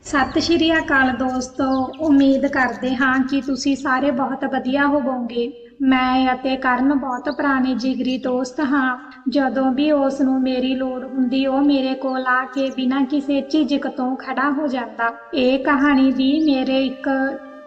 ਸਤਿ ਸ਼੍ਰੀ ਅਕਾਲ ਦੋਸਤੋ। ਉਮੀਦ ਕਰਦੇ ਹਾਂ ਕਿ ਤੁਸੀਂ ਸਾਰੇ ਬਹੁਤ ਵਧੀਆ ਹੋਵੋਗੇ। ਮੈਂ ਅਤੇ ਕਰਨ ਬਹੁਤ ਪੁਰਾਣੇ ਜਿਗਰੀ ਦੋਸਤ ਹਾਂ। ਜਦੋਂ ਵੀ ਉਸ ਨੂੰ ਮੇਰੀ ਲੋੜ ਹੁੰਦੀ ਉਹ ਮੇਰੇ ਕੋਲ ਆ ਕੇ ਬਿਨਾਂ ਕਿਸੇ ਝਿਜਕ ਤੋਂ ਖੜਾ ਹੋ ਜਾਂਦਾ। ਇਹ ਕਹਾਣੀ ਵੀ ਮੇਰੇ ਇੱਕ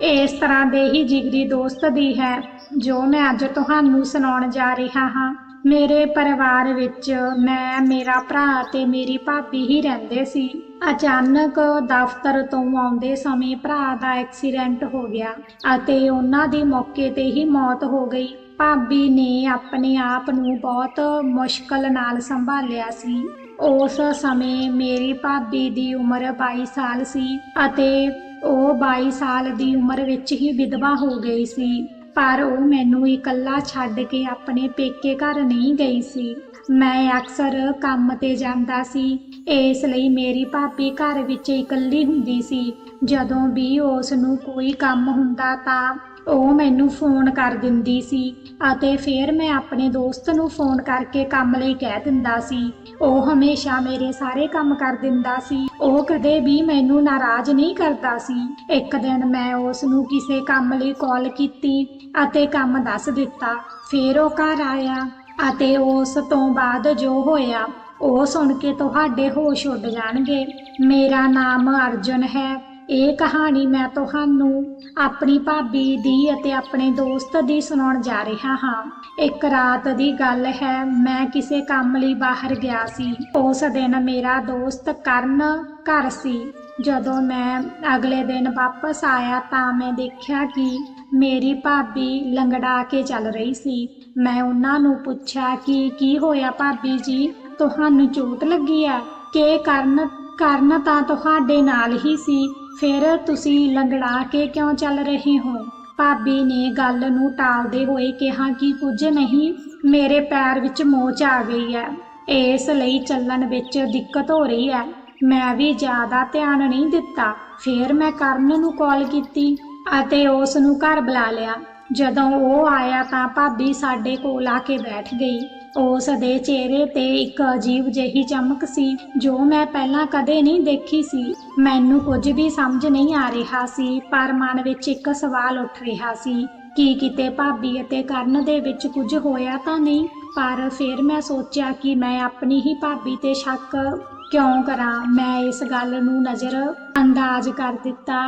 ਇਸ ਤਰ੍ਹਾਂ ਦੇ ਹੀ ਜਿਗਰੀ ਦੋਸਤ ਦੀ ਹੈ ਜੋ ਮੈਂ ਅੱਜ ਤੁਹਾਨੂੰ ਸੁਣਾਉਣ ਜਾ ਰਿਹਾ ਹਾਂ। ਮੇਰੇ ਪਰਿਵਾਰ ਵਿੱਚ ਮੈਂ, ਮੇਰਾ ਭਰਾ ਅਤੇ ਮੇਰੀ ਭਾਬੀ ਹੀ ਰਹਿੰਦੇ ਸੀ। ਅਚਾਨਕ ਦਫ਼ਤਰ ਤੋਂ ਆਉਂਦੇ ਸਮੇਂ ਭਰਾ ਦਾ ਐਕਸੀਡੈਂਟ ਹੋ ਗਿਆ ਅਤੇ ਉਹਨਾਂ ਦੀ ਮੌਕੇ ਤੇ ਹੀ ਮੌਤ ਹੋ ਗਈ। ਭਾਬੀ ਨੇ ਆਪਣੇ ਆਪ ਨੂੰ ਬਹੁਤ ਮੁਸ਼ਕਲ ਨਾਲ ਸੰਭਾਲਿਆ ਸੀ। ਉਸ ਸਮੇਂ ਮੇਰੀ ਭਾਬੀ ਦੀ ਉਮਰ 22 ਸਾਲ ਸੀ ਅਤੇ ਉਹ 22 ਸਾਲ ਦੀ ਉਮਰ ਵਿੱਚ ਹੀ ਵਿਧਵਾ ਹੋ ਗਈ ਸੀ। ਪਰ ਉਹ ਮੈਨੂੰ ਇਕੱਲਾ ਛੱਡ ਕੇ ਆਪਣੇ ਪੇਕੇ ਘਰ ਨਹੀਂ ਗਈ ਸੀ। ਮੈਂ ਅਕਸਰ ਕੰਮ ਤੇ ਜਾਂਦਾ ਸੀ, ਇਸ ਲਈ ਮੇਰੀ ਭਾਬੀ ਘਰ ਵਿੱਚ ਇਕੱਲੀ ਹੁੰਦੀ ਸੀ। ਜਦੋਂ ਵੀ ਉਸ ਨੂੰ ਕੋਈ ਕੰਮ ਹੁੰਦਾ ਤਾਂ ਉਹ ਮੈਨੂੰ ਫੋਨ ਕਰ ਦਿੰਦੀ ਸੀ ਅਤੇ ਫਿਰ ਮੈਂ ਆਪਣੇ ਦੋਸਤ ਨੂੰ ਫੋਨ ਕਰਕੇ ਕੰਮ ਲਈ ਕਹਿ ਦਿੰਦਾ ਸੀ। ਉਹ ਹਮੇਸ਼ਾ ਮੇਰੇ ਸਾਰੇ ਕੰਮ ਕਰ ਦਿੰਦਾ ਸੀ। ਉਹ ਕਦੇ ਵੀ ਮੈਨੂੰ ਨਾਰਾਜ਼ ਨਹੀਂ ਕਰਦਾ ਸੀ। ਇੱਕ ਦਿਨ ਮੈਂ ਉਸ ਨੂੰ ਕਿਸੇ ਕੰਮ ਲਈ ਕਾਲ ਕੀਤੀ ਅਤੇ ਕੰਮ ਦੱਸ ਦਿੱਤਾ। ਫਿਰ ਉਹ ਘਰ ਆਇਆ ਅਤੇ ਉਸ ਤੋਂ ਬਾਅਦ ਜੋ ਹੋਇਆ ਉਹ ਸੁਣ ਕੇ ਤੁਹਾਡੇ ਹੋਸ਼ ਉੱਡ ਜਾਣਗੇ। ਮੇਰਾ ਨਾਮ ਅਰਜੁਨ ਹੈ। ਇਹ ਕਹਾਣੀ ਮੈਂ ਤੁਹਾਨੂੰ ਆਪਣੀ ਭਾਬੀ ਦੀ ਅਤੇ ਆਪਣੇ ਦੋਸਤ ਦੀ ਸੁਣਾਉਣ ਜਾ ਰਿਹਾ ਹਾਂ। ਇੱਕ ਰਾਤ ਦੀ ਗੱਲ ਹੈ, ਮੈਂ ਕਿਸੇ ਕੰਮ ਲਈ ਬਾਹਰ ਗਿਆ ਸੀ। ਉਸ ਦਿਨ ਮੇਰਾ ਦੋਸਤ ਕਰਨ ਘਰ ਸੀ। ਜਦੋਂ ਮੈਂ ਅਗਲੇ ਦਿਨ ਵਾਪਸ ਆਇਆ ਤਾਂ ਮੈਂ ਦੇਖਿਆ ਕਿ ਮੇਰੀ ਭਾਬੀ ਲੰਗੜਾ ਕੇ ਚੱਲ ਰਹੀ ਸੀ। ਮੈਂ ਉਹਨਾਂ ਨੂੰ ਪੁੱਛਿਆ ਕਿ ਕੀ ਹੋਇਆ ਭਾਬੀ ਜੀ, ਤੁਹਾਨੂੰ ਚੋਟ ਲੱਗੀ ਆ? ਕਿ ਕਰਨ ਤਾਂ ਤੁਹਾਡੇ ਨਾਲ ਹੀ ਸੀ, ਫਿਰ ਤੁਸੀਂ ਲੰਗੜਾ ਕੇ ਕਿਉਂ ਚੱਲ ਰਹੇ ਹੋ? ਭਾਬੀ ਨੇ ਗੱਲ ਨੂੰ ਟਾਲਦੇ ਹੋਏ ਕਿਹਾ ਕਿ ਕੁਝ ਨਹੀਂ, ਮੇਰੇ ਪੈਰ ਵਿੱਚ ਮੋਚ ਆ ਗਈ ਹੈ, ਇਸ ਲਈ ਚੱਲਣ ਵਿੱਚ ਦਿੱਕਤ ਹੋ ਰਹੀ ਹੈ। ਮੈਂ ਵੀ ਜ਼ਿਆਦਾ ਧਿਆਨ ਨਹੀਂ ਦਿੱਤਾ। ਫਿਰ ਮੈਂ ਕਰਨ ਨੂੰ ਕਾਲ ਕੀਤੀ ਅਤੇ ਉਸ ਨੂੰ ਘਰ ਬੁਲਾ ਲਿਆ। ਜਦੋਂ ਉਹ ਆਇਆ ਤਾਂ ਭਾਬੀ ਸਾਡੇ ਕੋਲ ਆ ਕੇ ਬੈਠ ਗਈ। ਉਸ ਦੇ ਚਿਹਰੇ ਤੇ ਇੱਕ ਅਜੀਬ ਜਿਹੀ ਚਮਕ ਸੀ ਜੋ ਮੈਂ ਪਹਿਲਾਂ ਕਦੇ ਨਹੀਂ ਦੇਖੀ ਸੀ। ਮੈਨੂੰ ਕੁਝ ਵੀ ਸਮਝ ਨਹੀਂ ਆ ਰਿਹਾ ਸੀ, ਪਰ ਮਨ ਵਿੱਚ ਇੱਕ ਸਵਾਲ ਉੱਠ ਰਿਹਾ ਸੀ ਕਿ ਕਿਤੇ ਭਾਬੀ ਅਤੇ ਕਰਨ ਦੇ ਵਿੱਚ ਕੁਝ ਹੋਇਆ ਤਾਂ ਨਹੀਂ। ਪਰ ਫਿਰ ਮੈਂ ਸੋਚਿਆ ਕਿ ਮੈਂ ਆਪਣੀ ਹੀ ਭਾਬੀ ਤੇ ਸ਼ੱਕ ਕਿਉਂ ਕਰਾਂ। ਮੈਂ ਇਸ ਗੱਲ ਨੂੰ ਨਜ਼ਰ ਅੰਦਾਜ਼ ਕਰ ਦਿੱਤਾ।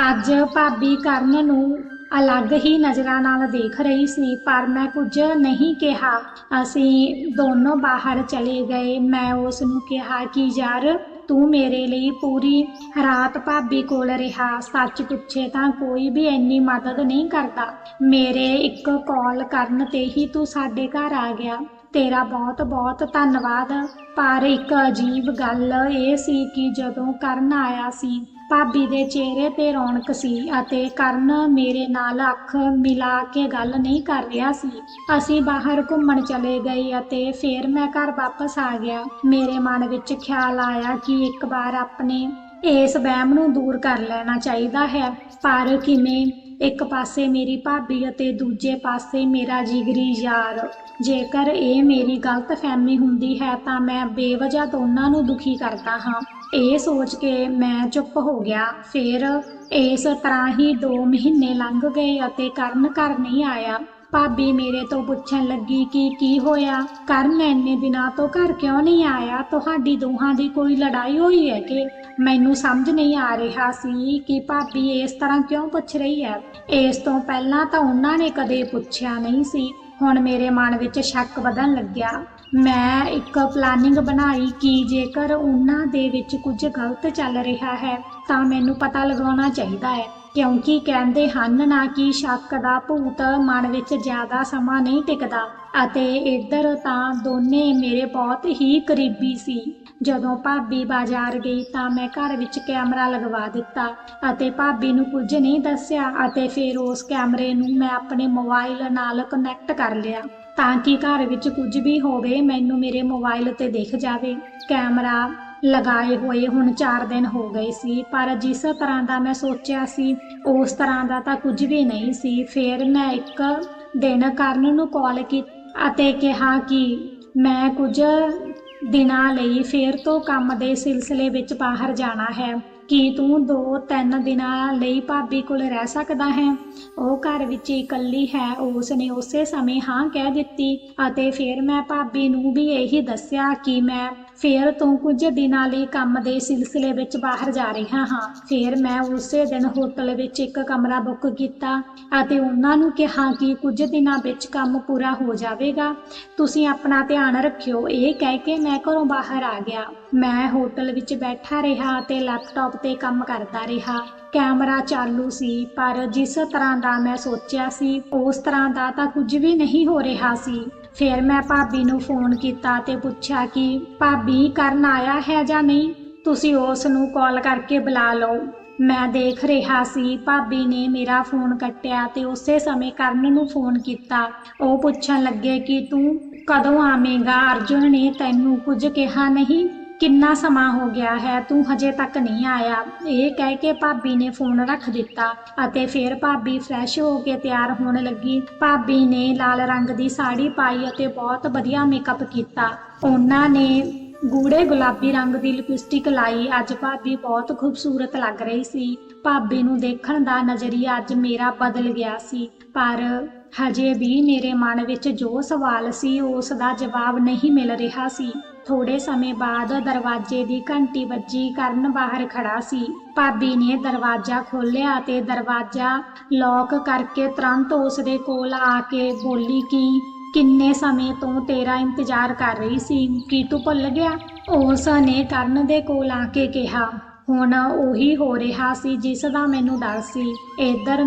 ਅੱਜ ਭਾਬੀ ਕਰਨ ਨੂੰ ਅਲੱਗ ਹੀ ਨਜ਼ਰਾਂ ਨਾਲ ਦੇਖ ਰਹੀ ਸੀ, ਪਰ ਮੈਂ ਕੁਝ ਨਹੀਂ ਕਿਹਾ। ਅਸੀਂ ਦੋਨੋਂ ਬਾਹਰ ਚਲੇ ਗਏ। ਮੈਂ ਉਸ ਨੂੰ ਕਿਹਾ ਕਿ ਯਾਰ ਤੂੰ ਮੇਰੇ ਲਈ ਪੂਰੀ ਰਾਤ ਭਾਬੀ ਕੋਲ ਰਿਹਾ। ਸੱਚ ਪੁੱਛੇ ਤਾਂ ਕੋਈ ਵੀ ਇੰਨੀ ਮਦਦ ਨਹੀਂ ਕਰਦਾ। ਮੇਰੇ ਇੱਕ ਕਾਲ ਕਰਨ ਤੇ ਹੀ ਤੂੰ ਸਾਡੇ ਘਰ ਆ ਗਿਆ, ਤੇਰਾ ਬਹੁਤ ਬਹੁਤ ਧੰਨਵਾਦ। ਪਰ ਇੱਕ ਅਜੀਬ ਗੱਲ ਇਹ ਸੀ ਕਿ ਜਦੋਂ ਕਰਨ ਆਇਆ ਸੀ ਭਾਬੀ ਦੇ ਚਿਹਰੇ ਤੇ ਰੌਣਕ ਸੀ ਅਤੇ ਕਰਨ ਮੇਰੇ ਨਾਲ ਅੱਖ ਮਿਲਾ ਕੇ ਗੱਲ ਨਹੀਂ ਕਰ ਰਿਹਾ ਸੀ। ਅਸੀਂ ਬਾਹਰ ਘੁੰਮਣ ਚਲੇ ਗਏ ਅਤੇ ਫਿਰ ਮੈਂ ਘਰ ਵਾਪਸ ਆ ਗਿਆ। ਮੇਰੇ ਮਨ ਵਿੱਚ ਖਿਆਲ ਆਇਆ ਕਿ ਇੱਕ ਵਾਰ ਆਪਣੇ ਇਸ ਵਹਿਮ ਨੂੰ ਦੂਰ ਕਰ ਲੈਣਾ ਚਾਹੀਦਾ ਹੈ, ਪਰ ਕਿਵੇਂ? ਇੱਕ ਪਾਸੇ ਮੇਰੀ ਭਾਬੀ ਅਤੇ ਦੂਜੇ ਪਾਸੇ ਮੇਰਾ ਜਿਗਰੀ ਯਾਰ। ਜੇਕਰ ਇਹ ਮੇਰੀ ਗਲਤਫਹਿਮੀ ਹੁੰਦੀ ਹੈ ਤਾਂ ਮੈਂ ਬੇਵਜ੍ਹਾ ਦੋਨਾਂ ਨੂੰ ਦੁਖੀ ਕਰਦਾ ਹਾਂ। ਇਹ ਸੋਚ ਕੇ ਮੈਂ ਚੁੱਪ ਹੋ ਗਿਆ। ਫਿਰ ਇਸ ਤਰ੍ਹਾਂ ਹੀ 2 ਮਹੀਨੇ ਲੰਘ ਗਏ ਅਤੇ ਕਰਨ ਘਰ ਨਹੀਂ ਆਇਆ। ਭਾਬੀ ਮੇਰੇ ਤੋਂ ਪੁੱਛਣ ਲੱਗੀ ਕਿ ਕੀ ਹੋਇਆ, ਕਰਨ ਇੰਨੇ ਦਿਨਾਂ ਤੋਂ ਘਰ ਕਿਉਂ ਨਹੀਂ ਆਇਆ? ਤੁਹਾਡੀ ਦੋਹਾਂ ਦੀ ਕੋਈ ਲੜਾਈ ਹੋਈ ਹੈ ਕਿ? ਮੈਨੂੰ ਸਮਝ ਨਹੀਂ ਆ ਰਿਹਾ ਸੀ ਕਿ ਭਾਬੀ ਇਸ ਤਰ੍ਹਾਂ ਕਿਉਂ ਪੁੱਛ ਰਹੀ ਹੈ। ਇਸ ਤੋਂ ਪਹਿਲਾਂ ਤਾਂ ਉਹਨਾਂ ਨੇ ਕਦੇ ਪੁੱਛਿਆ ਨਹੀਂ ਸੀ। ਹੁਣ ਮੇਰੇ ਮਨ ਵਿੱਚ ਸ਼ੱਕ ਵਧਣ ਲੱਗਿਆ। ਮੈਂ ਇੱਕ ਪਲਾਨਿੰਗ ਬਣਾਈ ਕਿ ਜੇਕਰ ਉਹਨਾਂ ਦੇ ਵਿੱਚ ਕੁਝ ਗਲਤ ਚੱਲ ਰਿਹਾ ਹੈ ਤਾਂ ਮੈਨੂੰ ਪਤਾ ਲਗਾਉਣਾ ਚਾਹੀਦਾ ਹੈ, ਕਿਉਂਕਿ ਕਹਿੰਦੇ ਹਨ ਨਾ ਕਿ ਸ਼ੱਕ ਦਾ ਭੂਤ ਮਨ ਵਿੱਚ ਜ਼ਿਆਦਾ ਸਮਾਂ ਨਹੀਂ ਟਿਕਦਾ। ਅਤੇ ਇੱਧਰ ਤਾਂ ਦੋਨੇ ਮੇਰੇ ਬਹੁਤ ਹੀ ਕਰੀਬੀ ਸੀ। ਜਦੋਂ ਭਾਬੀ ਬਾਜ਼ਾਰ ਗਈ ਤਾਂ ਮੈਂ ਘਰ ਵਿੱਚ ਕੈਮਰਾ ਲਗਵਾ ਦਿੱਤਾ ਅਤੇ ਭਾਬੀ ਨੂੰ ਕੁਝ ਨਹੀਂ ਦੱਸਿਆ ਅਤੇ ਫਿਰ ਉਸ ਕੈਮਰੇ ਨੂੰ ਮੈਂ ਆਪਣੇ ਮੋਬਾਈਲ ਨਾਲ ਕਨੈਕਟ ਕਰ ਲਿਆ ਤਾਂ ਕਿ ਘਰ ਵਿੱਚ ਕੁਝ ਵੀ ਹੋਵੇ ਮੈਨੂੰ ਮੇਰੇ ਮੋਬਾਈਲ ਤੇ ਦਿਖ ਜਾਵੇ। ਕੈਮਰਾ ਲਗਾਏ ਹੋਏ ਹੁਣ 4 ਦਿਨ ਹੋ ਗਏ ਸੀ, ਪਰ ਜਿਸ ਤਰ੍ਹਾਂ ਦਾ ਮੈਂ ਸੋਚਿਆ ਸੀ ਉਸ ਤਰ੍ਹਾਂ ਦਾ ਤਾਂ ਕੁਝ ਵੀ ਨਹੀਂ ਸੀ। ਫਿਰ ਮੈਂ ਇੱਕ ਦਿਨ ਕਰਨ ਨੂੰ ਕਾਲ ਕੀਤੀ ਅਤੇ ਕਿਹਾ ਕਿ ਮੈਂ ਕੁਝ ਦਿਨਾਂ ਲਈ ਫਿਰ ਤੋਂ ਕੰਮ ਦੇ ਸਿਲਸਿਲੇ ਵਿੱਚ ਬਾਹਰ ਜਾਣਾ ਹੈ ਕੀ ਤੂੰ 2-3 ਦਿਨਾਂ ਲਈ ਭਾਬੀ ਕੋਲ ਰਹਿ ਸਕਦਾ ਹੈ? ਉਹ ਘਰ ਵਿੱਚ ਇਕੱਲੀ ਹੈ। ਉਸ ਨੇ ਉਸੇ ਸਮੇਂ ਹਾਂ ਕਹਿ ਦਿੱਤੀ ਅਤੇ ਫਿਰ ਮੈਂ ਭਾਬੀ ਨੂੰ ਵੀ ਇਹੀ ਦੱਸਿਆ ਕਿ ਮੈਂ ਫਿਰ ਤੋਂ ਕੁਝ ਦਿਨਾਂ ਲਈ ਕੰਮ ਦੇ ਸਿਲਸਿਲੇ ਵਿੱਚ ਬਾਹਰ ਜਾ ਰਿਹਾ ਹਾਂ। ਫਿਰ ਮੈਂ ਉਸੇ ਦਿਨ ਹੋਟਲ ਵਿੱਚ ਇੱਕ ਕਮਰਾ ਬੁੱਕ ਕੀਤਾ ਅਤੇ ਉਹਨਾਂ ਨੂੰ ਕਿਹਾ ਕਿ ਕੁਝ ਦਿਨਾਂ ਵਿੱਚ ਕੰਮ ਪੂਰਾ ਹੋ ਜਾਵੇਗਾ। ਤੁਸੀਂ ਆਪਣਾ ਧਿਆਨ ਰੱਖਿਓ। ਇਹ ਕਹਿ ਕੇ ਮੈਂ ਘਰੋਂ ਬਾਹਰ ਆ ਗਿਆ। ਮੈਂ ਹੋਟਲ ਵਿੱਚ ਬੈਠਾ ਰਿਹਾ ਅਤੇ ਲੈਪਟਾਪ ਤੇ ਕੰਮ ਕਰਦਾ ਰਿਹਾ। ਕੈਮਰਾ ਚਾਲੂ ਸੀ, ਪਰ ਜਿਸ ਤਰ੍ਹਾਂ ਦਾ ਮੈਂ ਸੋਚਿਆ ਸੀ ਉਸ ਤਰ੍ਹਾਂ ਦਾ ਤਾਂ ਕੁਝ ਵੀ ਨਹੀਂ ਹੋ ਰਿਹਾ ਸੀ। ਫਿਰ ਮੈਂ ਭਾਬੀ ਨੂੰ ਫੋਨ ਕੀਤਾ ਤੇ ਪੁੱਛਿਆ ਕਿ ਭਾਬੀ ਕਰਨ ਆਇਆ ਹੈ ਜਾਂ ਨਹੀਂ। ਤੁਸੀਂ ਉਸ ਨੂੰ ਕਾਲ ਕਰਕੇ ਬੁਲਾ ਲਓ। ਮੈਂ ਦੇਖ ਰਿਹਾ ਸੀ ਭਾਬੀ ਨੇ ਮੇਰਾ ਫੋਨ ਕੱਟਿਆ ਤੇ ਉਸੇ ਸਮੇਂ ਕਰਨ ਨੂੰ ਫੋਨ ਕੀਤਾ। ਉਹ ਪੁੱਛਣ ਲੱਗੇ ਕਿ ਤੂੰ ਕਦੋਂ ਆਵੇਂਗਾ? ਅਰਜੁਨ ਨੇ ਤੈਨੂੰ ਕੁਝ ਕਿਹਾ ਨਹੀਂ? ਕਿੰਨਾ ਸਮਾਂ ਹੋ ਗਿਆ ਹੈ, ਤੂੰ ਹਜੇ ਤੱਕ ਨਹੀਂ ਆਇਆ। ਇਹ ਕਹਿ ਕੇ ਭਾਬੀ ਨੇ ਫੋਨ ਰੱਖ ਦਿੱਤਾ ਅਤੇ ਫਿਰ ਭਾਬੀ ਫਰੈਸ਼ ਹੋ ਕੇ ਤਿਆਰ ਹੋਣ ਲੱਗੀ। ਭਾਬੀ ਨੇ ਲਾਲ ਰੰਗ ਦੀ ਸਾੜੀ ਪਾਈ ਅਤੇ ਬਹੁਤ ਵਧੀਆ ਮੇਕਅਪ ਕੀਤਾ। ਉਹਨਾਂ ਨੇ ਗੂੜੇ ਗੁਲਾਬੀ ਰੰਗ ਦੀ ਲਿਪਸਟਿਕ ਲਾਈ। ਅੱਜ ਭਾਬੀ ਬਹੁਤ ਖੂਬਸੂਰਤ ਲੱਗ ਰਹੀ ਸੀ। ਭਾਬੀ ਨੂੰ ਦੇਖਣ ਦਾ ਨਜ਼ਰੀਆ ਅੱਜ ਮੇਰਾ ਬਦਲ ਗਿਆ ਸੀ, ਪਰ ਹਜੇ ਵੀ ਮੇਰੇ ਮਨ ਵਿੱਚ ਜੋ ਸਵਾਲ ਸੀ ਉਸ ਦਾ ਜਵਾਬ ਨਹੀਂ ਮਿਲ ਰਿਹਾ ਸੀ। ਥੋੜੇ ਸਮੇਂ ਬਾਅਦ ਦਰਵਾਜ਼ੇ ਦੀ ਘੰਟੀ ਵੱਜੀ। ਕਰਨ ਬਾਹਰ ਖੜਾ ਸੀ। ਭਾਬੀ ਨੇ ਦਰਵਾਜ਼ਾ ਖੋਲ੍ਹਿਆ ਅਤੇ ਦਰਵਾਜ਼ਾ ਲੌਕ ਕਰਕੇ ਤੁਰੰਤ ਉਸ ਦੇ ਕੋਲ ਆ ਕੇ ਬੋਲੀ ਕਿ ਕਿੰਨੇ ਸਮੇਂ ਤੋਂ ਤੇਰਾ ਇੰਤਜ਼ਾਰ ਕਰ ਰਹੀ ਸੀ, ਕੀ ਤੂੰ ਭੁੱਲ ਗਿਆ? ਉਸ ਨੇ ਕਰਨ ਦੇ ਕੋਲ ਆ ਕੇ ਕਿਹਾ। ਹੁਣ ਉਹੀ ਹੋ ਰਿਹਾ ਸੀ ਜਿਸ ਦਾ ਮੈਨੂੰ ਡਰ ਸੀ। ਇੱਧਰ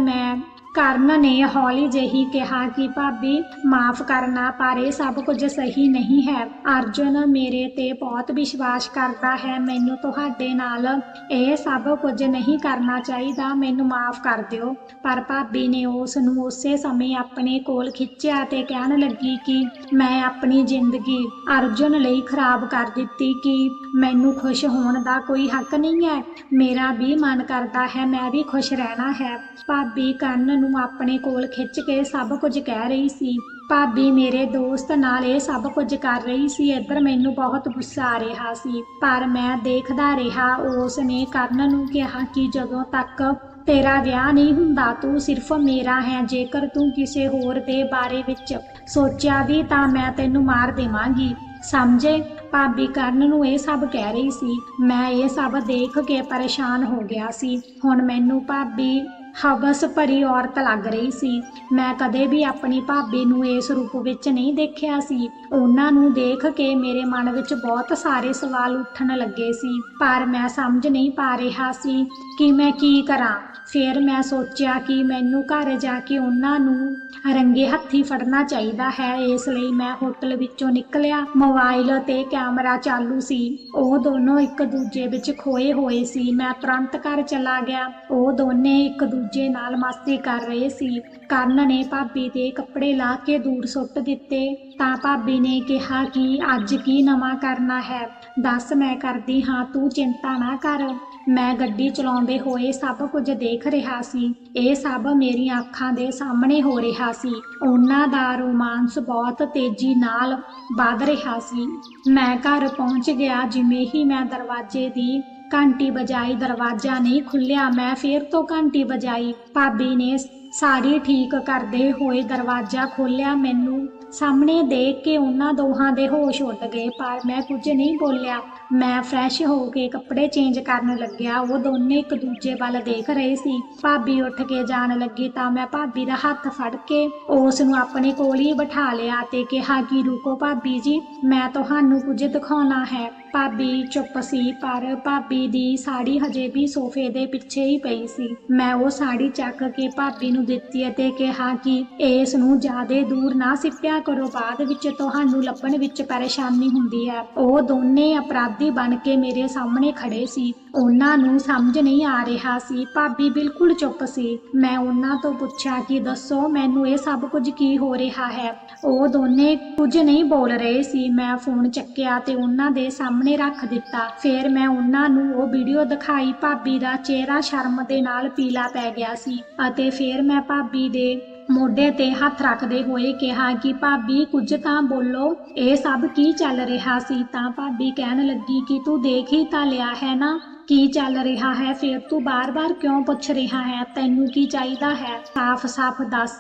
ਕਰਨ ਨੇ ਹੌਲੀ ਜਿਹੀ ਕਿਹਾ ਕਿ ਭਾਬੀ ਮਾਫ ਕਰਨਾ, ਪਰ ਇਹ ਸਭ ਕੁਝ ਸਹੀ ਨਹੀਂ ਹੈ। ਅਰਜੁਨ ਮੇਰੇ ਤੇ ਬਹੁਤ ਵਿਸ਼ਵਾਸ ਕਰਦਾ ਹੈ। ਮੈਨੂੰ ਤੁਹਾਡੇ ਨਾਲ ਇਹ ਸਭ ਕੁਝ ਨਹੀਂ ਕਰਨਾ ਚਾਹੀਦਾ। ਮੈਨੂੰ ਮਾਫ ਕਰ ਦਿਓ। ਪਰ ਭਾਬੀ ਨੇ ਉਸ ਨੂੰ ਉਸੇ ਸਮੇਂ ਆਪਣੇ ਕੋਲ ਖਿੱਚਿਆ ਤੇ ਕਹਿਣ ਲੱਗੀ ਕਿ ਮੈਂ ਆਪਣੀ ਜ਼ਿੰਦਗੀ ਅਰਜੁਨ ਲਈ ਖਰਾਬ ਕਰ ਦਿੱਤੀ, ਕਿ ਮੈਨੂੰ ਖੁਸ਼ ਹੋਣ ਦਾ ਕੋਈ ਹੱਕ ਨਹੀਂ ਹੈ। ਮੇਰਾ ਵੀ ਮਨ ਕਰਦਾ ਹੈ, ਮੈਂ ਵੀ ਖੁਸ਼ ਰਹਿਣਾ ਹੈ। ਭਾਬੀ ਕਰਨ ਨੂੰ ਆਪਣੇ ਕੋਲ ਖਿੱਚ ਕੇ ਸਭ ਕੁਝ ਕਹਿ ਰਹੀ ਸੀ। ਭਾਬੀ ਮੇਰੇ ਦੋਸਤ ਨਾਲ ਇਹ ਸਭ ਕੁਝ ਕਰ ਰਹੀ ਸੀ। ਇੱਧਰ ਮੈਨੂੰ ਬਹੁਤ ਗੁੱਸਾ ਆ ਰਿਹਾ ਸੀ, ਪਰ ਮੈਂ ਦੇਖਦਾ ਰਿਹਾ। ਉਸ ਨੇ ਕਰਨ ਨੂੰ ਕਿਹਾ ਕਿ ਜਦੋਂ ਤੱਕ ਤੇਰਾ ਵਿਆਹ ਨਹੀਂ ਹੁੰਦਾ ਤੂੰ ਸਿਰਫ ਮੇਰਾ ਹੈ। ਜੇਕਰ ਤੂੰ ਕਿਸੇ ਹੋਰ ਦੇ ਬਾਰੇ ਵਿੱਚ ਸੋਚਿਆ ਵੀ ਤਾਂ ਮੈਂ ਤੈਨੂੰ ਮਾਰ ਦੇਵਾਂਗੀ, ਸਮਝੇ? ਭਾਬੀ ਕਰਨ ਨੂੰ ਇਹ ਸਭ ਕਹਿ ਰਹੀ ਸੀ। ਮੈਂ ਇਹ ਸਭ ਦੇਖ ਕੇ ਪਰੇਸ਼ਾਨ ਹੋ ਗਿਆ ਸੀ। ਹੁਣ ਮੈਨੂੰ ਭਾਬੀ ਹਵਸ ਭਰੀ ਔਰਤ ਲੱਗ ਰਹੀ ਸੀ। ਮੈਂ ਕਦੇ ਵੀ ਆਪਣੀ ਭਾਬੀ ਨੂੰ ਇਸ ਰੂਪ ਵਿੱਚ ਨਹੀਂ ਦੇਖਿਆ ਸੀ। ਉਹਨਾਂ ਨੂੰ ਦੇਖ ਕੇ ਮੇਰੇ ਮਨ ਵਿੱਚ ਬਹੁਤ ਸਾਰੇ ਸਵਾਲ ਉੱਠਣ ਲੱਗੇ ਸੀ, ਪਰ ਮੈਂ ਸਮਝ ਨਹੀਂ ਪਾ ਰਿਹਾ ਸੀ ਕਿ ਮੈਂ ਕੀ ਕਰਾਂ। ਫਿਰ ਮੈਂ ਸੋਚਿਆ ਕਿ ਮੈਨੂੰ ਘਰ ਜਾ ਕੇ ਉਹਨਾਂ ਨੂੰ ਰੰਗੇ ਹੱਥੀਂ ਫੜਨਾ ਚਾਹੀਦਾ ਹੈ। ਇਸ ਲਈ ਮੈਂ ਹੋਟਲ ਵਿੱਚੋਂ ਨਿਕਲਿਆ। ਮੋਬਾਈਲ ਤੇ ਕੈਮਰਾ ਚਾਲੂ ਸੀ। ਉਹ ਦੋਨੋਂ ਇੱਕ ਦੂਜੇ ਵਿੱਚ ਖੋਏ ਹੋਏ ਸੀ। ਮੈਂ ਤੁਰੰਤ ਘਰ ਚਲਾ ਗਿਆ। ਉਹ ਦੋਨੇ ਇੱਕ ਦੂਜੇ ਨਾਲ ਮਸਤੀ ਕਰ ਰਹੇ ਸੀ। ਕਰਨ ਨੇ ਭਾਬੀ ਦੇ ਕੱਪੜੇ ਲਾ ਕੇ ਦੂਰ ਸੁੱਟ ਦਿੱਤੇ ਤਾਂ ਭਾਬੀ ਨੇ ਕਿਹਾ ਕਿ ਅੱਜ ਕੀ ਨਵਾਂ ਕਰਨਾ ਹੈ, ਦੱਸ, ਮੈਂ ਕਰਦੀ ਹਾਂ, ਤੂੰ ਚਿੰਤਾ ਨਾ ਕਰ। ਮੈਂ ਗੱਡੀ ਚਲਾਉਂਦੇ ਹੋਏ ਸਭ ਕੁਝ ਦੇਖ ਰਿਹਾ ਸੀ। ਇਹ ਸਭ ਮੇਰੀਆਂ ਅੱਖਾਂ ਦੇ ਸਾਹਮਣੇ ਹੋ ਰਿਹਾ ਸੀ। ਉਹਨਾਂ ਦਾ ਰੋਮਾਂਸ ਬਹੁਤ ਤੇਜ਼ੀ ਨਾਲ ਵੱਧ ਰਿਹਾ ਸੀ। ਮੈਂ ਘਰ ਪਹੁੰਚ ਗਿਆ। ਜਿਵੇਂ ਹੀ ਮੈਂ ਦਰਵਾਜ਼ੇ ਦੀ ਘੰਟੀ ਵਜਾਈ, ਦਰਵਾਜ਼ਾ ਨਹੀਂ ਖੁੱਲਿਆ। ਮੈਂ ਫਿਰ ਤੋਂ ਘੰਟੀ ਵਜਾਈ। ਭਾਬੀ ਨੇ ਸਾੜੀ ਠੀਕ ਕਰਦੇ ਹੋਏ ਦਰਵਾਜ਼ਾ ਖੋਲ੍ਹਿਆ। ਮੈਨੂੰ ਸਾਹਮਣੇ ਦੇਖ ਕੇ ਉਹਨਾਂ ਦੋਹਾਂ ਦੇ ਹੋਸ਼ ਉੱਡ ਗਏ, ਪਰ ਮੈਂ ਕੁਝ ਨਹੀਂ ਬੋਲਿਆ। ਮੈਂ ਫਰੈਸ਼ ਹੋ ਕੇ ਕੱਪੜੇ ਚੇਂਜ ਕਰਨ ਲੱਗਿਆ। ਉਹ ਦੋਨੇ ਇੱਕ ਦੂਜੇ ਵੱਲ ਦੇਖ ਰਹੇ ਸੀ। ਭਾਬੀ ਉੱਠ ਕੇ ਜਾਣ ਲੱਗੀ ਤਾਂ ਮੈਂ ਭਾਬੀ ਦਾ ਹੱਥ ਫੜ ਕੇ ਉਸ ਨੂੰ ਆਪਣੇ ਕੋਲ ਹੀ ਬਿਠਾ ਲਿਆ ਤੇ ਕਿਹਾ ਕਿ ਰੁਕੋ ਭਾਬੀ ਜੀ, ਮੈਂ ਤੁਹਾਨੂੰ ਕੁਝ ਦਿਖਾਉਣਾ ਹੈ। ਭਾਬੀ ਚੁੱਪ ਸੀ, ਪਰ ਭਾਬੀ ਦੀ ਸਾੜੀ ਹਜੇ ਵੀ ਸੋਫੇ ਦੇ ਪਿੱਛੇ ਹੀ ਪਈ ਸੀ। ਮੈਂ ਉਹ ਸਾੜੀ ਚੱਕ ਕੇ ਭਾਬੀ ਨੂੰ ਦਿੱਤੀ ਅਤੇ ਕਿਹਾ ਕਿ ਇਸ ਨੂੰ ਜ਼ਿਆਦਾ ਦੂਰ ਨਾ ਸਿੱਟਿਆ ਕਰੋ, ਬਾਅਦ ਵਿੱਚ ਤੁਹਾਨੂੰ ਲੱਭਣ ਵਿੱਚ ਪਰੇਸ਼ਾਨੀ ਹੁੰਦੀ ਹੈ। ਉਹ ਦੋਨੇ ਅਪਰਾਧੀ ਬਣ ਕੇ ਮੇਰੇ ਸਾਹਮਣੇ ਖੜੇ ਸੀ। ਉਹਨਾਂ ਨੂੰ ਸਮਝ ਨਹੀਂ ਆ ਰਿਹਾ ਸੀ। ਭਾਬੀ ਬਿਲਕੁਲ ਚੁੱਪ ਸੀ। ਮੈਂ ਉਹਨਾਂ ਤੋਂ ਪੁੱਛਿਆ ਕਿ ਦੱਸੋ ਮੈਨੂੰ ਇਹ ਸਭ ਕੁਝ ਕੀ ਹੋ ਰਿਹਾ ਹੈ। ਉਹ ਦੋਨੇ ਕੁਝ ਨਹੀਂ ਬੋਲ ਰਹੇ ਸੀ। ਮੈਂ ਫੋਨ ਚੱਕਿਆ ਤੇ ਉਹਨਾਂ ਦੇ ਸਾਹਮਣੇ ਰੱਖ ਦਿੱਤਾ। ਫਿਰ ਮੈਂ ਉਹਨਾਂ ਨੂੰ ਉਹ ਵੀਡੀਓ ਦਿਖਾਈ। ਭਾਬੀ ਦਾ ਚਿਹਰਾ ਸ਼ਰਮ ਦੇ ਨਾਲ ਪੀਲਾ ਪੈ ਗਿਆ ਸੀ ਅਤੇ ਫਿਰ ਮੈਂ ਭਾਬੀ ਦੇ ਮੋਢੇ ਤੇ ਹੱਥ ਰੱਖਦੇ ਹੋਏ ਕਿਹਾ ਕਿ ਭਾਬੀ ਕੁਝ ਤਾਂ ਬੋਲੋ, ਇਹ ਸਭ ਕੀ ਚੱਲ ਰਿਹਾ ਸੀ? ਤਾਂ ਭਾਬੀ ਕਹਿਣ ਲੱਗੀ ਕਿ ਤੂੰ ਦੇਖ ਹੀ ਤਾਂ ਲਿਆ ਹੈ ਨਾ ਕੀ ਚੱਲ ਰਿਹਾ ਹੈ? ਫਿਰ ਤੂੰ ਬਾਰ-ਬਾਰ ਕਿਉਂ ਪੁੱਛ ਰਿਹਾ ਹੈ? ਤੈਨੂੰ ਕੀ ਚਾਹੀਦਾ ਹੈ? ਸਾਫ਼-ਸਾਫ਼ ਦੱਸ।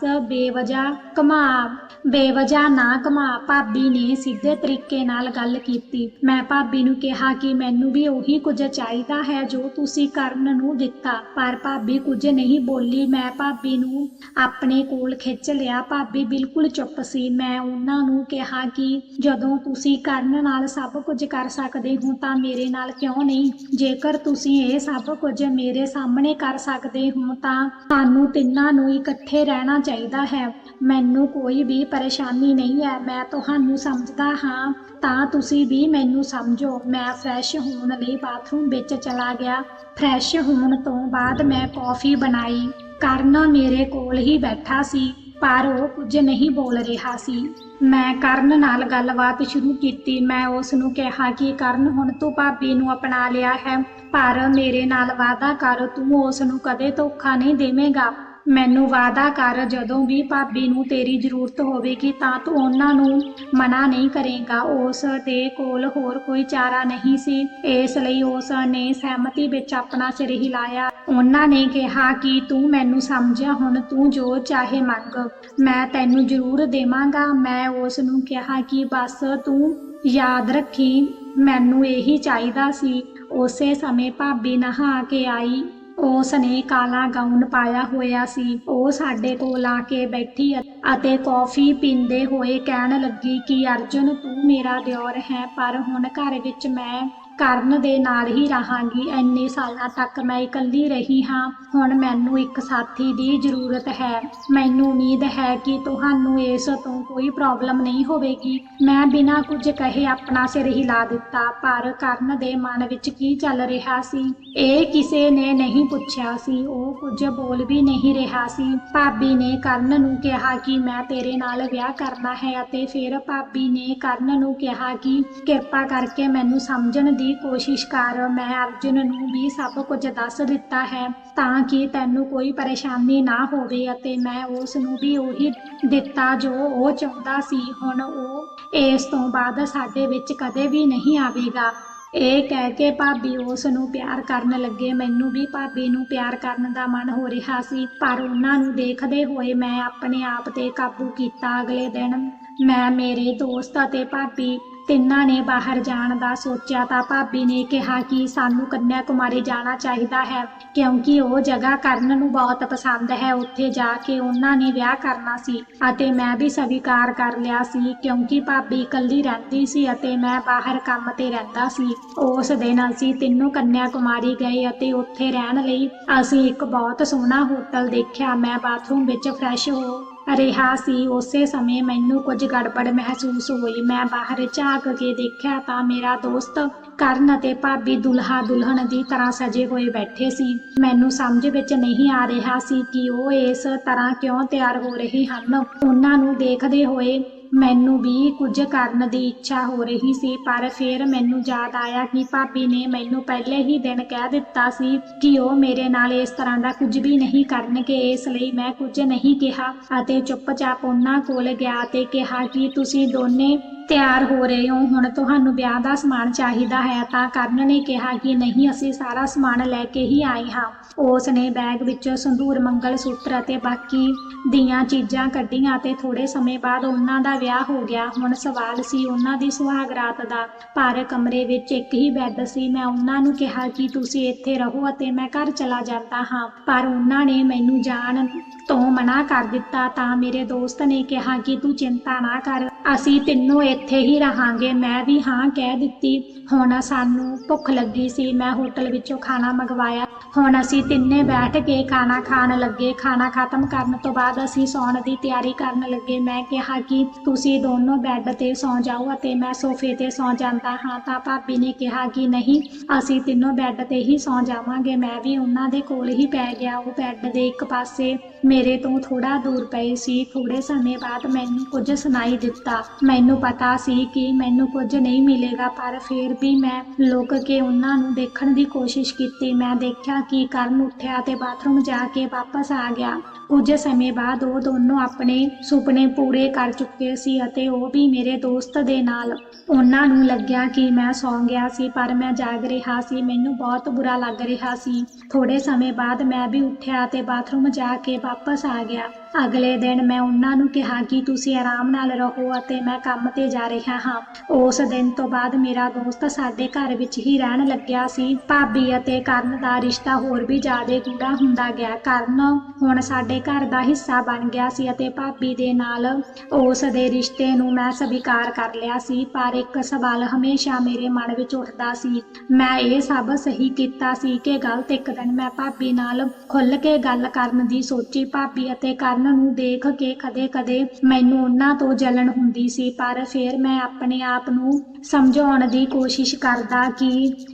ਬੇਵਜ੍ਹਾ ਨਾ ਘੁਮਾ। ਭਾਬੀ ਨੇ ਸਿੱਧੇ ਤਰੀਕੇ ਨਾਲ ਗੱਲ ਕੀਤੀ। ਮੈਂ ਭਾਬੀ ਨੂੰ ਕਿਹਾ ਕਿ ਮੈਨੂੰ ਵੀ ਉਹੀ ਕੁਝ ਚਾਹੀਦਾ ਹੈ ਜੋ ਤੁਸੀਂ ਕਰਨ ਨੂੰ ਦਿੱਤਾ, ਪਰ ਭਾਬੀ ਕੁਝ ਨਹੀਂ ਬੋਲੀ। ਮੈਂ ਭਾਬੀ ਨੂੰ ਆਪਣੇ ਕੋਲ ਖਿੱਚ ਲਿਆ। ਭਾਬੀ ਬਿਲਕੁਲ ਚੁੱਪ ਸੀ। ਮੈਂ ਉਹਨਾਂ ਨੂੰ ਕਿਹਾ ਕਿ ਜਦੋਂ ਤੁਸੀਂ ਕਰਨ ਨਾਲ ਸਭ ਕੁਝ ਕਰ ਸਕਦੇ ਹੋ ਤਾਂ ਮੇਰੇ ਨਾਲ ਕਿਉਂ ਨਹੀਂ? ਜੇਕਰ ਤੁਸੀਂ ਇਹ ਸਭ ਕੁਝ ਮੇਰੇ ਸਾਹਮਣੇ ਕਰ ਸਕਦੇ ਹੋ ਤਾਂ ਸਾਨੂੰ ਤਿੰਨਾਂ ਨੂੰ ਇਕੱਠੇ ਰਹਿਣਾ ਚਾਹੀਦਾ ਹੈ। ਮੈਨੂੰ ਕੋਈ ਵੀ ਪਰੇਸ਼ਾਨੀ ਨਹੀਂ ਹੈ। ਮੈਂ ਤੁਹਾਨੂੰ ਸਮਝਦਾ ਹਾਂ ਤਾਂ ਤੁਸੀਂ ਵੀ ਮੈਨੂੰ ਸਮਝੋ। ਮੈਂ ਫਰੈਸ਼ ਹੋਣ ਲਈ ਬਾਥਰੂਮ ਵਿੱਚ ਚਲਾ ਗਿਆ। ਫਰੈਸ਼ ਹੋਣ ਤੋਂ ਬਾਅਦ ਮੈਂ ਕੌਫੀ ਬਣਾਈ। ਕਰਨ ਮੇਰੇ ਕੋਲ ਹੀ ਬੈਠਾ ਸੀ, ਪਰ ਉਹ ਕੁਝ ਨਹੀਂ ਬੋਲ ਰਿਹਾ ਸੀ। ਮੈਂ ਕਰਨ ਨਾਲ ਗੱਲਬਾਤ ਸ਼ੁਰੂ ਕੀਤੀ। ਮੈਂ ਉਸ ਨੂੰ ਕਿਹਾ ਕਿ ਕਰਨ, ਹੁਣ ਤੂੰ ਭਾਬੀ ਨੂੰ ਅਪਣਾ ਲਿਆ ਹੈ, ਪਰ ਮੇਰੇ ਨਾਲ ਵਾਅਦਾ ਕਰ ਤੂੰ ਉਸ ਨੂੰ ਕਦੇ ਧੋਖਾ ਨਹੀਂ ਦੇਵੇਂਗਾ। ਮੈਨੂੰ ਵਾਅਦਾ ਕਰ, ਜਦੋਂ ਵੀ ਭਾਬੀ ਨੂੰ ਤੇਰੀ ਜ਼ਰੂਰਤ ਹੋਵੇਗੀ ਤਾਂ ਤੂੰ ਉਹਨਾਂ ਨੂੰ ਮਨਾ ਨਹੀਂ ਕਰੇਗਾ। ਉਸ ਦੇ ਕੋਲ ਹੋਰ ਕੋਈ ਚਾਰਾ ਨਹੀਂ ਸੀ, ਇਸ ਲਈ ਉਸ ਨੇ ਸਹਿਮਤੀ ਵਿੱਚ ਆਪਣਾ ਸਿਰ ਹਿਲਾਇਆ। ਉਹਨਾਂ ਨੇ ਕਿਹਾ ਕਿ ਤੂੰ ਮੈਨੂੰ ਸਮਝਿਆ, ਹੁਣ ਤੂੰ ਜੋ ਚਾਹੇ ਮੰਗ, ਮੈਂ ਤੈਨੂੰ ਜ਼ਰੂਰ ਦੇਵਾਂਗਾ। ਮੈਂ ਉਸ ਨੂੰ ਕਿਹਾ ਕਿ ਬਸ ਤੂੰ ਯਾਦ ਰੱਖੀ, ਮੈਨੂੰ ਇਹੀ ਚਾਹੀਦਾ ਸੀ। ਉਸੇ ਸਮੇਂ ਭਾਬੀ ਨਹਾ ਕੇ ਆਈ। ਉਸ ਨੇ ਕਾਲਾ ਗਾਊਨ ਪਾਇਆ ਹੋਇਆ ਸੀ। ਉਹ ਸਾਡੇ ਕੋਲ ਆ ਕੇ ਬੈਠੀ ਅਤੇ ਕੌਫੀ ਪੀਂਦੇ ਹੋਏ ਕਹਿਣ ਲੱਗੀ ਕਿ ਅਰਜੁਨ, ਤੂੰ ਮੇਰਾ ਦਿਓਰ ਹੈ, ਪਰ ਹੁਣ ਘਰ ਵਿੱਚ ਮੈਂ ਕਰਨ ਦੇ ਨਾਲ ਹੀ ਰਹਾਂਗੀ। ਇੰਨੇ ਸਾਲਾਂ ਤੱਕ ਮੈਂ ਇਕੱਲੀ ਰਹੀ ਹਾਂ, ਹੁਣ ਮੈਨੂੰ ਇੱਕ ਸਾਥੀ ਦੀ ਜ਼ਰੂਰਤ ਹੈ। ਮੈਨੂੰ ਉਮੀਦ ਹੈ ਕਿ ਤੁਹਾਨੂੰ ਇਸ ਤੋਂ ਕੋਈ ਪ੍ਰੋਬਲਮ ਨਹੀਂ ਹੋਵੇਗੀ। ਮੈਂ ਬਿਨਾਂ ਕੁਝ ਕਹੇ ਆਪਣਾ ਸਿਰ ਹਿਲਾ ਦਿੱਤਾ, ਪਰ ਕਰਨ ਦੇ ਮਨ ਵਿੱਚ ਕੀ ਚੱਲ ਰਿਹਾ ਸੀ ਇਹ ਕਿਸੇ ਨੇ ਨਹੀਂ ਪੁੱਛਿਆ ਸੀ। ਉਹ ਕੁਝ ਬੋਲ ਵੀ ਨਹੀਂ ਰਿਹਾ ਸੀ। ਭਾਬੀ ਨੇ ਕਰਨ ਨੂੰ ਕਿਹਾ ਕਿ ਮੈਂ ਤੇਰੇ ਨਾਲ ਵਿਆਹ ਕਰਨਾ ਹੈ, ਅਤੇ ਫਿਰ ਭਾਬੀ ਨੇ ਕਰਨ ਨੂੰ ਕਿਹਾ ਕਿ ਕਿਰਪਾ ਕਰਕੇ ਮੈਨੂੰ ਸਮਝਣ ਦੀ ਕੋਸ਼ਿਸ਼ ਕਰ। ਮੈਂ ਅਰਜੁਨ ਨੂੰ ਵੀ ਸਭ ਕੁਝ ਦੱਸ ਦਿੱਤਾ ਹੈ ਤਾਂ ਕਿ ਤੈਨੂੰ ਕੋਈ ਪਰੇਸ਼ਾਨੀ ਨਾ ਹੋਵੇ, ਅਤੇ ਮੈਂ ਉਸ ਨੂੰ ਵੀ ਉਹੀ ਦਿੱਤਾ ਜੋ ਉਹ ਚਾਹੁੰਦਾ ਸੀ। ਹੁਣ ਉਹ ਇਸ ਤੋਂ ਬਾਅਦ ਸਾਡੇ ਵਿੱਚ ਕਦੇ ਵੀ ਨਹੀਂ ਆਵੇਗਾ। ਇਹ ਕਹਿ ਕੇ ਭਾਬੀ ਉਸ ਨੂੰ ਪਿਆਰ ਕਰਨ ਲੱਗੇ। ਮੈਨੂੰ ਵੀ ਭਾਬੀ ਨੂੰ ਪਿਆਰ ਕਰਨ ਦਾ ਮਨ ਹੋ ਰਿਹਾ ਸੀ, ਪਰ ਉਹਨਾਂ ਨੂੰ ਦੇਖਦੇ ਹੋਏ ਮੈਂ ਆਪਣੇ ਆਪ ਤੇ ਕਾਬੂ ਕੀਤਾ। ਅਗਲੇ ਦਿਨ ਮੈਂ, ਮੇਰੇ ਦੋਸਤ ਅਤੇ ਭਾਬੀ ਤਿੰਨਾਂ ਨੇ ਬਾਹਰ ਜਾਣ ਦਾ ਸੋਚਿਆ ਤਾਂ ਭਾਬੀ ਨੇ ਕਿਹਾ ਕਿ ਸਾਨੂੰ ਕੰਨਿਆ ਕੁਮਾਰੀ ਜਾਣਾ ਚਾਹੀਦਾ ਹੈ, ਕਿਉਂਕਿ ਉਹ ਜਗ੍ਹਾ ਕਰਨ ਨੂੰ ਬਹੁਤ ਪਸੰਦ ਹੈ। ਉੱਥੇ ਜਾ ਕੇ ਉਹਨਾਂ ਨੇ ਵਿਆਹ ਕਰਨਾ ਸੀ ਅਤੇ ਮੈਂ ਵੀ ਸਵੀਕਾਰ ਕਰ ਲਿਆ ਸੀ, ਕਿਉਂਕਿ ਭਾਬੀ ਇਕੱਲੀ ਰਹਿੰਦੀ ਸੀ ਅਤੇ ਮੈਂ ਬਾਹਰ ਕੰਮ ਤੇ ਰਹਿੰਦਾ ਸੀ। ਉਸ ਦਿਨ ਅਸੀਂ ਤਿੰਨੋਂ ਕੰਨਿਆ ਕੁਮਾਰੀ ਗਏ ਅਤੇ ਉੱਥੇ ਰਹਿਣ ਲਈ ਅਸੀਂ ਇੱਕ ਬਹੁਤ ਸੋਹਣਾ ਹੋਟਲ ਦੇਖਿਆ। ਮੈਂ ਬਾਥਰੂਮ ਵਿੱਚ ਫਰੈਸ਼ ਹੋ ਰਿਹਾ ਸੀ। ਉਸੇ ਸਮੇਂ ਮੈਨੂੰ ਕੁਝ ਗੜਬੜ ਮਹਿਸੂਸ ਹੋਈ। ਮੈਂ ਬਾਹਰ ਝਾਕ ਕੇ ਦੇਖਿਆ ਤਾਂ ਮੇਰਾ ਦੋਸਤ ਕਰਨ ਅਤੇ ਭਾਬੀ ਦੁਲਹਾ ਦੁਲਹਨ ਦੀ ਤਰ੍ਹਾਂ ਸਜੇ ਹੋਏ ਬੈਠੇ ਸੀ। ਮੈਨੂੰ ਸਮਝ ਵਿੱਚ ਨਹੀਂ ਆ ਰਿਹਾ ਸੀ ਕਿ ਉਹ ਇਸ ਤਰ੍ਹਾਂ ਕਿਉਂ ਤਿਆਰ ਹੋ ਰਹੇ ਹਨ। ਉਹਨਾਂ ਨੂੰ ਦੇਖਦੇ ਹੋਏ ਮੈਨੂੰ ਵੀ ਕੁਝ ਕਰਨ ਦੀ ਇੱਛਾ ਹੋ ਰਹੀ ਸੀ, ਪਰ ਫਿਰ ਮੈਨੂੰ ਯਾਦ ਆਇਆ ਕਿ ਭਾਬੀ ਨੇ ਮੈਨੂੰ ਪਹਿਲੇ ਹੀ ਦਿਨ ਕਹਿ ਦਿੱਤਾ ਸੀ ਕਿ ਉਹ ਮੇਰੇ ਨਾਲ ਇਸ ਤਰ੍ਹਾਂ ਦਾ ਕੁਝ ਵੀ ਨਹੀਂ ਕਰਨਗੇ। ਇਸ ਲਈ ਮੈਂ ਕੁਝ ਨਹੀਂ ਕਿਹਾ ਅਤੇ ਚੁੱਪਚਾਪ ਉਹਨਾਂ ਕੋਲ ਗਿਆ ਤੇ ਕਿਹਾ ਕਿ ਤੁਸੀਂ ਦੋਨੇ ਤਿਆਰ ਹੋ ਰਹੇ ਹੋ, ਹੁਣ ਤੁਹਾਨੂੰ ਵਿਆਹ ਦਾ ਸਮਾਨ ਚਾਹੀਦਾ ਹੈ। ਤਾਂ ਕਰਨ ਨੇ ਕਿਹਾ ਕਿ ਨਹੀਂ, ਅਸੀਂ ਸਾਰਾ ਸਮਾਨ ਲੈ ਕੇ ਹੀ ਆਏ ਹਾਂ। ਉਸ ਨੇ ਬੈਗ ਵਿੱਚੋਂ ਸੰਧੂਰ, ਮੰਗਲ ਸੂਤਰ ਅਤੇ ਬਾਕੀ ਦੀਆਂ ਚੀਜ਼ਾਂ ਕੱਢੀਆਂ ਅਤੇ ਥੋੜੇ ਸਮੇਂ ਬਾਅਦ ਉਹਨਾਂ ਦਾ ਵਿਆਹ ਹੋ ਗਿਆ। ਹੁਣ ਸਵਾਲ ਸੀ ਉਹਨਾਂ ਦੀ ਸੁਹਾਗ ਰਾਤ ਦਾ, ਪਰ ਕਮਰੇ ਵਿੱਚ ਇੱਕ ਹੀ ਬੈੱਡ ਸੀ। ਮੈਂ ਉਹਨਾਂ ਨੂੰ ਕਿਹਾ ਕਿ ਤੁਸੀਂ ਇੱਥੇ ਰਹੋ ਅਤੇ ਮੈਂ ਘਰ ਚਲਾ ਜਾਂਦਾ ਹਾਂ, ਪਰ ਉਹਨਾਂ ਨੇ ਮੈਨੂੰ ਜਾਣ ਤੋਂ ਮਨਾ ਕਰ ਦਿੱਤਾ। ਤਾਂ ਮੇਰੇ ਦੋਸਤ ਨੇ ਕਿਹਾ ਕਿ ਤੂੰ ਚਿੰਤਾ ਨਾ ਕਰ, ਅਸੀਂ ਤਿੰਨੋਂ ਇੱਥੇ ਹੀ ਰਹਾਂਗੇ। ਮੈਂ ਵੀ ਹਾਂ ਕਹਿ ਦਿੱਤੀ। ਹੁਣ ਸਾਨੂੰ ਭੁੱਖ ਲੱਗੀ ਸੀ। ਮੈਂ ਹੋਟਲ ਵਿੱਚੋਂ ਖਾਣਾ ਮੰਗਵਾਇਆ। ਹੁਣ ਅਸੀਂ ਤਿੰਨੇ ਬੈਠ ਕੇ ਖਾਣਾ ਖਾਣ ਲੱਗੇ। ਖਾਣਾ ਖਤਮ ਕਰਨ ਤੋਂ ਬਾਅਦ ਅਸੀਂ ਸੌਣ ਦੀ ਤਿਆਰੀ ਕਰਨ ਲੱਗੇ। ਮੈਂ ਕਿਹਾ ਕਿ ਤੁਸੀਂ ਦੋਨੋਂ ਬੈੱਡ ਤੇ ਸੌ ਜਾਓ ਅਤੇ ਮੈਂ ਸੋਫੇ ਤੇ ਸੌ ਜਾਂਦਾ ਹਾਂ। ਤਾਂ ਭਾਬੀ ਨੇ ਕਿਹਾ ਕਿ ਨਹੀਂ, ਅਸੀਂ ਤਿੰਨੋਂ ਬੈੱਡ ਤੇ ਹੀ ਸੌ ਜਾਵਾਂਗੇ। ਮੈਂ ਵੀ ਉਹਨਾਂ ਦੇ ਕੋਲ ਹੀ ਪੈ ਗਿਆ। ਉਹ ਬੈੱਡ ਦੇ ਇੱਕ ਪਾਸੇ ਮੇਰੇ ਤੋਂ ਥੋੜਾ ਦੂਰ ਪਏ ਸੀ। ਥੋੜੇ ਸਮੇਂ ਬਾਅਦ ਮੈਨੂੰ ਕੁਝ ਸੁਣਾਈ ਦਿੱਤਾ। ਮੈਨੂੰ ਪਤਾ ਪਤਾ ਸੀ ਕਿ ਮੈਨੂੰ ਕੁਝ ਨਹੀਂ ਮਿਲੇਗਾ, ਪਰ ਫਿਰ ਵੀ ਮੈਂ ਲੁਕ ਕੇ ਉਹਨਾਂ ਨੂੰ ਦੇਖਣ ਦੀ ਕੋਸ਼ਿਸ਼ ਕੀਤੀ। ਮੈਂ ਦੇਖਿਆ ਕਿ ਕਰਨ ਉੱਠਿਆ ਤੇ ਬਾਥਰੂਮ ਜਾ ਕੇ ਵਾਪਸ ਆ ਗਿਆ। ਕੁਝ ਸਮੇਂ ਬਾਅਦ ਉਹ ਦੋਨੋਂ ਆਪਣੇ ਸੁਪਨੇ ਪੂਰੇ ਕਰ ਚੁੱਕੇ ਸੀ ਅਤੇ ਉਹ ਵੀ ਮੇਰੇ ਦੋਸਤ ਦੇ ਨਾਲ। ਉਹਨਾਂ ਨੂੰ ਲੱਗਿਆ ਕਿ ਮੈਂ ਸੌਂ ਗਿਆ ਸੀ, ਪਰ ਮੈਂ ਜਾਗ ਰਿਹਾ ਸੀ। ਮੈਨੂੰ ਬਹੁਤ ਬੁਰਾ ਲੱਗ ਰਿਹਾ ਸੀ। ਥੋੜੇ ਸਮੇਂ ਬਾਅਦ ਮੈਂ ਵੀ ਉੱਠਿਆ ਤੇ ਬਾਥਰੂਮ ਜਾ ਕੇ ਵਾਪਸ ਆ ਗਿਆ। ਅਗਲੇ ਦਿਨ ਮੈਂ ਉਹਨਾਂ ਨੂੰ ਕਿਹਾ ਕਿ ਤੁਸੀਂ ਆਰਾਮ ਨਾਲ ਰਹੋ ਅਤੇ ਮੈਂ ਕੰਮ ਤੇ ਜਾ ਰਿਹਾ ਹਾਂ। ਉਸ ਦਿਨ ਤੋਂ ਬਾਅਦ ਮੇਰਾ ਦੋਸਤ ਸਾਡੇ ਘਰ ਵਿੱਚ ਹੀ ਰਹਿਣ ਲੱਗਿਆ ਸੀ। ਭਾਬੀ ਅਤੇ ਕਰਨ ਦਾ ਰਿਸ਼ਤਾ ਹੋਰ ਵੀ ਜ਼ਿਆਦਾ ਗੂੜਾ ਹੁੰਦਾ ਗਿਆ। ਕਰਨ ਹੁਣ ਸਾਡੇ ਘਰ ਦਾ ਹਿੱਸਾ ਬਣ ਗਿਆ ਸੀ ਅਤੇ ਭਾਬੀ ਦੇ ਨਾਲ ਉਸ ਦੇ ਰਿਸ਼ਤੇ ਨੂੰ ਮੈਂ ਸਵੀਕਾਰ ਕਰ ਲਿਆ ਸੀ। ਪਰ ਇੱਕ ਸਵਾਲ ਹਮੇਸ਼ਾ ਮੇਰੇ ਮਨ ਵਿੱਚ ਉੱਠਦਾ ਸੀ, ਮੈਂ ਇਹ ਸਭ ਸਹੀ ਕੀਤਾ ਸੀ ਕਿ ਗਲਤ। ਇੱਕ ਦਿਨ ਮੈਂ ਭਾਬੀ ਨਾਲ ਖੁੱਲ੍ਹ ਕੇ ਗੱਲ ਕਰਨ ਦੀ ਸੋਚੀ। ਭਾਬੀ ਅਤੇ ਕਰਨ ਨੂੰ ਦੇਖ ਕੇ ਕਦੇ-ਕਦੇ ਮੈਨੂੰ ਉਹਨਾਂ ਤੋਂ ਜਲਨ ਹੁੰਦੀ ਸੀ, ਪਰ ਫਿਰ ਮੈਂ ਆਪਣੇ ਆਪ ਨੂੰ ਸਮਝਾਉਣ ਦੀ ਕੋਸ਼ਿਸ਼ ਕਰਦਾ ਕਿ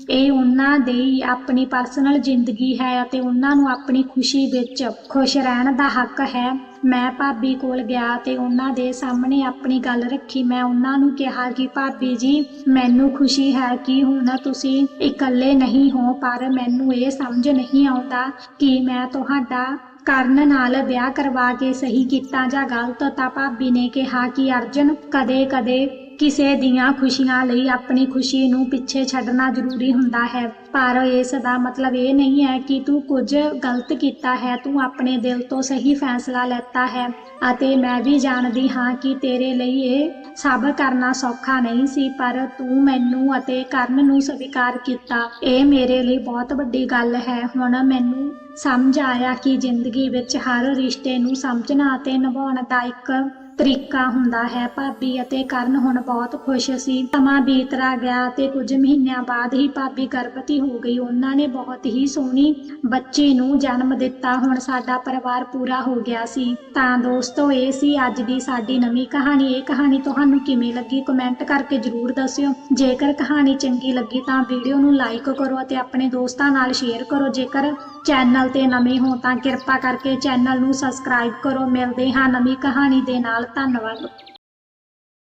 ਇਹ ਉਹਨਾਂ ਦੀ ਆਪਣੀ ਪਰਸਨਲ ਜ਼ਿੰਦਗੀ ਹੈ ਅਤੇ ਉਹਨਾਂ ਨੂੰ ਆਪਣੀ ਖੁਸ਼ੀ ਵਿੱਚ ਖੁਸ਼ ਰਹਿਣ ਦਾ ਹੱਕ ਹੈ। ਮੈਂ ਭਾਬੀ ਕੋਲ ਗਿਆ ਤੇ ਉਹਨਾਂ ਦੇ ਸਾਹਮਣੇ ਆਪਣੀ ਗੱਲ ਰੱਖੀ। ਮੈਂ ਉਹਨਾਂ ਨੂੰ ਕਿਹਾ ਕਿ ਭਾਬੀ ਜੀ, ਮੈਨੂੰ ਖੁਸ਼ੀ ਹੈ ਕਿ ਹੁਣ ਤੁਸੀਂ ਇਕੱਲੇ ਨਹੀਂ ਹੋ, ਪਰ ਮੈਨੂੰ ਇਹ ਸਮਝ ਨਹੀਂ ਆਉਂਦਾ ਕਿ ਮੈਂ ਤੁਹਾਡਾ ਕਰਨ ਨਾਲ ਵਿਆਹ ਕਰਵਾ ਕੇ ਸਹੀ ਕੀਤਾ ਜਾਂ ਗਲਤ। ਤਾਂ ਭਾਬੀ ਨੇ ਕਿਹਾ ਕਿ ਅਰਜਨ, ਕਦੇ-ਕਦੇ ਕਿਸੇ ਦੀਆਂ ਖੁਸ਼ੀਆਂ ਲਈ ਆਪਣੀ ਖੁਸ਼ੀ ਨੂੰ ਪਿੱਛੇ ਛੱਡਣਾ ਜ਼ਰੂਰੀ ਹੁੰਦਾ ਹੈ, ਪਰ ਇਸ ਦਾ ਮਤਲਬ ਇਹ ਨਹੀਂ ਹੈ ਕਿ ਤੂੰ ਕੁਝ ਗਲਤ ਕੀਤਾ ਹੈ। ਤੂੰ ਆਪਣੇ ਦਿਲ ਤੋਂ ਸਹੀ ਫੈਸਲਾ ਲੈਤਾ ਹੈ ਅਤੇ ਮੈਂ ਵੀ ਜਾਣਦੀ ਹਾਂ ਕਿ ਤੇਰੇ ਲਈ ਇਹ ਸਭ ਕਰਨਾ ਸੌਖਾ ਨਹੀਂ ਸੀ, ਪਰ ਤੂੰ ਮੈਨੂੰ ਅਤੇ ਕਰਨ ਨੂੰ ਸਵੀਕਾਰ ਕੀਤਾ। ਇਹ ਮੇਰੇ ਲਈ ਬਹੁਤ ਵੱਡੀ ਗੱਲ ਹੈ। ਹੁਣ ਮੈਨੂੰ ਸਮਝ ਆਇਆ ਕਿ ਜ਼ਿੰਦਗੀ ਵਿੱਚ ਹਰ ਰਿਸ਼ਤੇ ਨੂੰ ਸਮਝਣਾ ਅਤੇ ਨਿਭਾਉਣ ਦਾ ਇੱਕ ਤਰੀਕਾ ਹੁੰਦਾ ਹੈ। ਭਾਬੀ ਅਤੇ ਕਰਨ ਹੁਣ ਬਹੁਤ ਖੁਸ਼ ਸੀ। ਸਮਾਂ ਬੀਤਦਾ ਗਿਆ ਤੇ ਕੁਝ ਮਹੀਨਿਆਂ ਬਾਅਦ ਹੀ ਭਾਬੀ ਗਰਭਵਤੀ ਹੋ ਗਈ। ਉਹਨਾਂ ਨੇ ਬਹੁਤ ਹੀ ਸੋਹਣੀ ਬੱਚੀ ਨੂੰ ਜਨਮ ਦਿੱਤਾ। ਹੁਣ ਸਾਡਾ ਪਰਿਵਾਰ ਪੂਰਾ ਹੋ ਗਿਆ ਸੀ। ਤਾਂ ਦੋਸਤੋ, ਇਹ ਸੀ ਅੱਜ ਦੀ ਸਾਡੀ ਨਵੀਂ ਕਹਾਣੀ। ਇਹ ਕਹਾਣੀ ਤੁਹਾਨੂੰ ਕਿਵੇਂ ਲੱਗੀ ਕਮੈਂਟ ਕਰਕੇ ਜ਼ਰੂਰ ਦੱਸਿਓ। ਜੇਕਰ ਕਹਾਣੀ ਚੰਗੀ ਲੱਗੀ ਤਾਂ ਵੀਡੀਓ ਨੂੰ ਲਾਈਕ ਕਰੋ ਅਤੇ ਆਪਣੇ ਦੋਸਤਾਂ ਨਾਲ ਸ਼ੇਅਰ ਕਰੋ। ਜੇਕਰ ਚੈਨਲ ਤੇ ਨਵੇਂ ਹੋ ਤਾਂ ਕਿਰਪਾ ਕਰਕੇ ਚੈਨਲ ਨੂੰ ਸਬਸਕ੍ਰਾਈਬ ਕਰੋ। ਮਿਲਦੇ ਹਾਂ ਨਵੀਂ ਕਹਾਣੀ ਦੇ ਨਾਲ। ਧੰਨਵਾਦ।